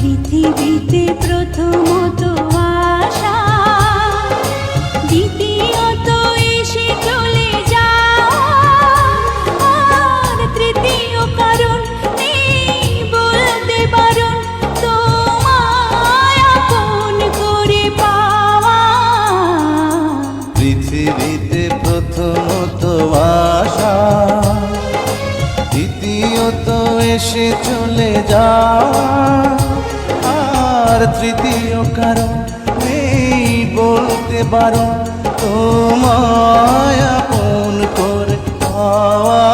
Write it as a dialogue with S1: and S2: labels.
S1: পৃথিবীতে প্রথমত আশা, দ্বিতীয়ত এসে চলে যাওয়া, আর তৃতীয় কারণ নেই বলতে বারণ, তোমায় আপন করে পাওয়া।
S2: পৃথিবীতে প্রথমত আশা, দ্বিতীয়ত এসে চলে যাওয়া, আর তৃতীয় কারণ নেই বলতে বারণ, তোমায় আপন করে পাওয়া।